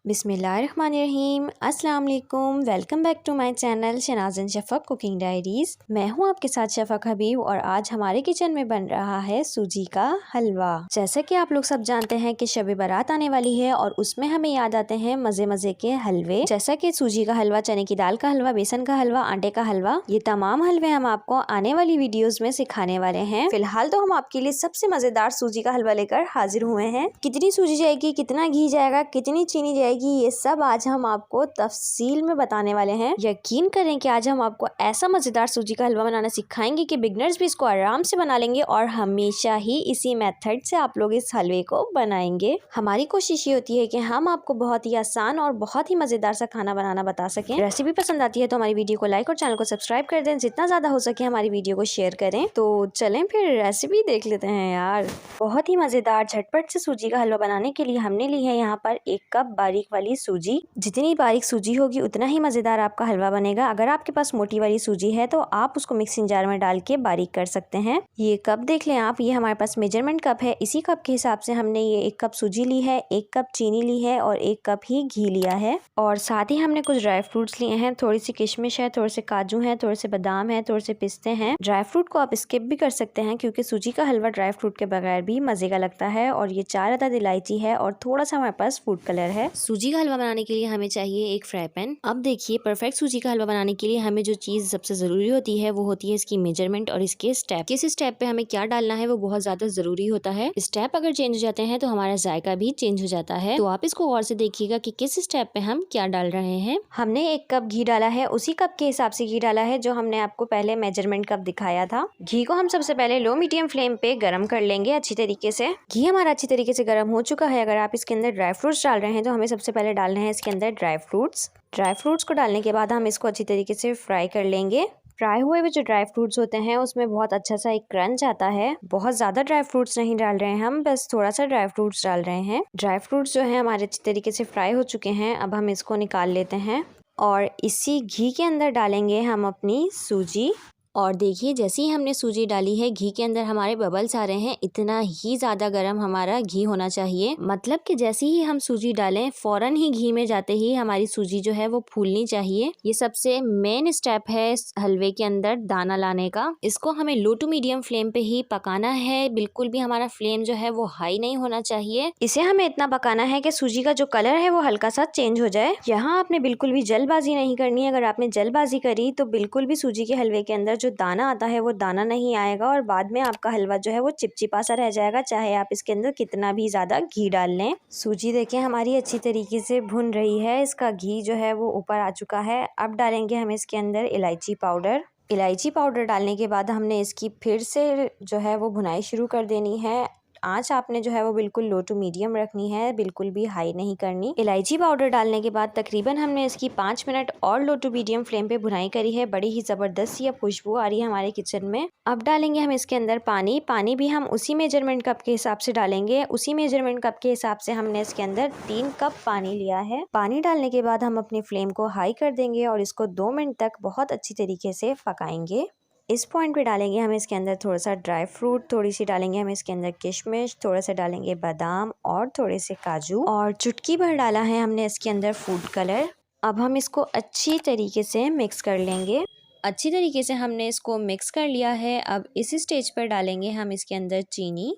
बिस्मिल्लाहिर्रहमानिर्रहीम, अस्सलाम वालेकुम। Welcome back to my channel Shanaz Shafaq cooking diaries. मैं हूं आपके साथ शफ़क़ हबीब और आज हमारे किचन में बन रहा है सूजी का हलवा। जैसा कि आप लोग सब जानते हैं कि शब बारात आने वाली है और उसमें हमें याद आते हैं मज़े मज़े के हलवे, जैसा कि सूजी का हलवा, चने की दाल का हलवा, बेसन का हलवा, आटे का हलवा। ये तमाम हलवे हम आपको आने वाली वीडियोज़ में सिखाने वाले हैं। फिलहाल तो हम आपके लिए सबसे मज़ेदार सूजी का हलवा लेकर हाजिर हुए हैं। कितनी सूजी जाएगी, कितना घी जाएगा, कितनी चीनी जाएगी, ये सब आज हम आपको तफसील में बताने वाले हैं। यकीन करें कि आज हम आपको ऐसा मजेदार सूजी का हलवा बनाना सिखाएंगे कि बिगनर्स भी इसको आराम से बना लेंगे और हमेशा ही इसी मेथड से आप लोग इस हलवे को बनाएंगे। हमारी कोशिश ये होती है कि हम आपको बहुत ही आसान और बहुत ही मजेदार सा खाना बनाना बता सकें। रेसिपी पसंद आती है तो हमारी वीडियो को लाइक और चैनल को सब्सक्राइब कर दें। जितना ज्यादा हो सके हमारी वीडियो को शेयर करें। तो चलें फिर रेसिपी देख लेते हैं यार। बहुत ही मजेदार झटपट से सूजी का हलवा बनाने के लिए हमने ली है यहाँ पर 1 कप बारीक वाली सूजी। जितनी बारीक सूजी होगी उतना ही मजेदार आपका हलवा बनेगा। अगर आपके पास मोटी वाली सूजी है तो आप उसको मिक्सिंग जार में डाल के बारीक कर सकते हैं। ये कप देख लें आप, ये हमारे पास मेजरमेंट कप है। इसी कप के हिसाब से हमने ये 1 कप सूजी ली है, 1 कप चीनी ली है और 1 कप ही घी लिया है। और साथ ही हमने कुछ ड्राई फ्रूट्स लिए हैं। थोड़ी सी किशमिश है, थोड़े से काजू है, थोड़े से बादाम है, थोड़े से पिस्ते हैं। ड्राई फ्रूट को आप स्किप भी कर सकते हैं क्योंकि सूजी का हलवा ड्राई फ्रूट के बगैर भी मजे का लगता है। और ये 4 अदद इलायची है और थोड़ा सा हमारे पास फूड कलर है। सूजी का हलवा बनाने के लिए हमें चाहिए एक फ्राई पैन। अब देखिए, परफेक्ट सूजी का हलवा बनाने के लिए हमें जो चीज सबसे जरूरी होती है वो होती है इसकी मेजरमेंट और इसके स्टेप। किस स्टेप पे हमें क्या डालना है वो बहुत ज्यादा जरूरी होता है। स्टेप अगर चेंज हो जाते हैं तो हमारा जायका भी चेंज हो जाता है। तो आप इसको गौर से देखिएगा कि किस स्टेप पे हम क्या डाल रहे हैं। हमने 1 कप घी डाला है, उसी कप के हिसाब से घी डाला है जो हमने आपको पहले मेजरमेंट कप दिखाया था। घी को हम सबसे पहले लो मीडियम फ्लेम पे गर्म कर लेंगे अच्छी तरीके से। घी हमारा अच्छी तरीके से गर्म हो चुका है। अगर आप इसके अंदर ड्राई फ्रूट्स डाल रहे हैं तो हमें सबसे पहले डालना है इसके अंदर ड्राई फ्रूट्स को डालने के बाद हम इसको अच्छी तरीके से फ्राई कर लेंगे। फ्राई हुए हुए जो ड्राई फ्रूट्स होते हैं उसमें बहुत अच्छा सा एक क्रंच आता है। बहुत ज्यादा ड्राई फ्रूट्स नहीं डाल रहे हैं हम, बस थोड़ा सा ड्राई फ्रूट्स डाल रहे हैं। ड्राई फ्रूट्स जो है हमारे अच्छी तरीके से फ्राई हो चुके हैं। अब हम इसको निकाल लेते हैं और इसी घी के अंदर डालेंगे हम अपनी सूजी। और देखिए, जैसे ही हमने सूजी डाली है घी के अंदर हमारे बबल्स आ रहे हैं। इतना ही ज़्यादा गर्म हमारा घी होना चाहिए। मतलब कि जैसे ही हम सूजी डालें फौरन ही घी में जाते ही हमारी सूजी जो है वो फूलनी चाहिए। ये सबसे मेन स्टेप है हलवे के अंदर दाना लाने का। इसको हमें लो टू मीडियम फ्लेम पे ही पकाना है। बिल्कुल भी हमारा फ्लेम जो है वो हाई नहीं होना चाहिए। इसे हमें इतना पकाना है कि सूजी का जो कलर है वो हल्का सा चेंज हो जाए। यहाँ आपने बिल्कुल भी जल्दबाजी नहीं करनी है। अगर आपने जल्दबाजी करी तो बिल्कुल भी सूजी के हलवे के अंदर जो दाना आता है वो दाना नहीं आएगा और बाद में आपका हलवा जो है वो चिपचिपा सा रह जाएगा, चाहे आप इसके अंदर कितना भी ज्यादा घी डाल लें। सूजी देखें हमारी अच्छी तरीके से भुन रही है, इसका घी जो है वो ऊपर आ चुका है। अब डालेंगे हम इसके अंदर इलायची पाउडर। इलायची पाउडर डालने के बाद हमने इसकी फिर से जो है वो भुनाई शुरू कर देनी है। आंच आपने जो है वो बिल्कुल लो टू मीडियम रखनी है, बिल्कुल भी हाई नहीं करनी। इलायची पाउडर डालने के बाद तकरीबन हमने इसकी 5 मिनट और लो टू मीडियम फ्लेम पे भुनाई करी है। बड़ी ही जबरदस्त ये खुशबू आ रही है हमारे किचन में। अब डालेंगे हम इसके अंदर पानी। पानी भी हम उसी मेजरमेंट कप के हिसाब से डालेंगे। उसी मेजरमेंट कप के हिसाब से हमने इसके अंदर 3 कप पानी लिया है। पानी डालने के बाद हम अपनी फ्लेम को हाई कर देंगे और इसको 2 मिनट तक बहुत अच्छी तरीके से पकाएंगे। इस पॉइंट पे डालेंगे हम इसके अंदर थोड़ा सा ड्राई फ्रूट, थोड़ी सी डालेंगे हम इसके अंदर किशमिश, थोड़ा सा डालेंगे बादाम और थोड़े से काजू और चुटकी भर डाला है हमने इसके अंदर फूड कलर। अब हम इसको अच्छी तरीके से मिक्स कर लेंगे। अच्छी तरीके से हमने इसको मिक्स कर लिया है। अब इस स्टेज पर डालेंगे हम इसके अंदर चीनी।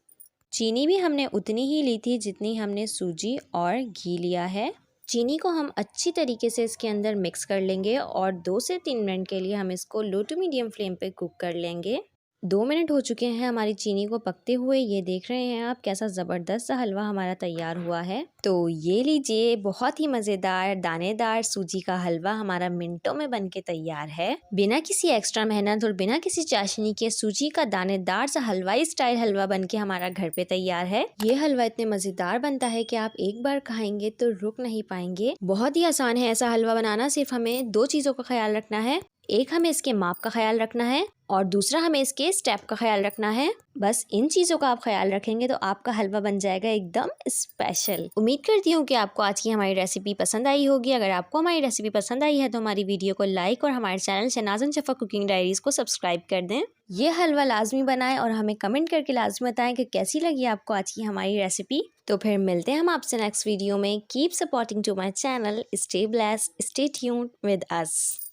चीनी भी हमने उतनी ही ली थी जितनी हमने सूजी और घी लिया है। चीनी को हम अच्छी तरीके से इसके अंदर मिक्स कर लेंगे और 2 से 3 मिनट के लिए हम इसको लो टू मीडियम फ्लेम पे कुक कर लेंगे। 2 मिनट हो चुके हैं हमारी चीनी को पकते हुए। ये देख रहे हैं आप कैसा ज़बरदस्त सा हलवा हमारा तैयार हुआ है। तो ये लीजिए, बहुत ही मज़ेदार दानेदार सूजी का हलवा हमारा मिनटों में बनके तैयार है। बिना किसी एक्स्ट्रा मेहनत और बिना किसी चाशनी के सूजी का दानेदार सा हलवाई स्टाइल हलवा बनके हमारा घर पे तैयार है। ये हलवा इतने मज़ेदार बनता है कि आप एक बार खाएंगे तो रुक नहीं पाएंगे। बहुत ही आसान है ऐसा हलवा बनाना। सिर्फ हमें 2 चीज़ों का ख्याल रखना है। एक, हमें इसके माप का ख्याल रखना है और दूसरा हमें इसके स्टेप का ख्याल रखना है। बस इन चीज़ों का आप ख्याल रखेंगे तो आपका हलवा बन जाएगा एकदम स्पेशल। उम्मीद करती हूँ कि आपको आज की हमारी रेसिपी पसंद आई होगी। अगर आपको हमारी रेसिपी पसंद आई है तो हमारी वीडियो को लाइक और हमारे चैनल शहनाज़ शफ़ा कुकिंग डायरीज़ को सब्सक्राइब कर दें। ये हलवा लाजमी बनाएं और हमें कमेंट करके लाजमी बताएं कि कैसी लगी आपको आज की हमारी रेसिपी। तो फिर मिलते हैं हम आपसे नेक्स्ट वीडियो में। Keep supporting to my channel, stay blessed, stay tuned with us.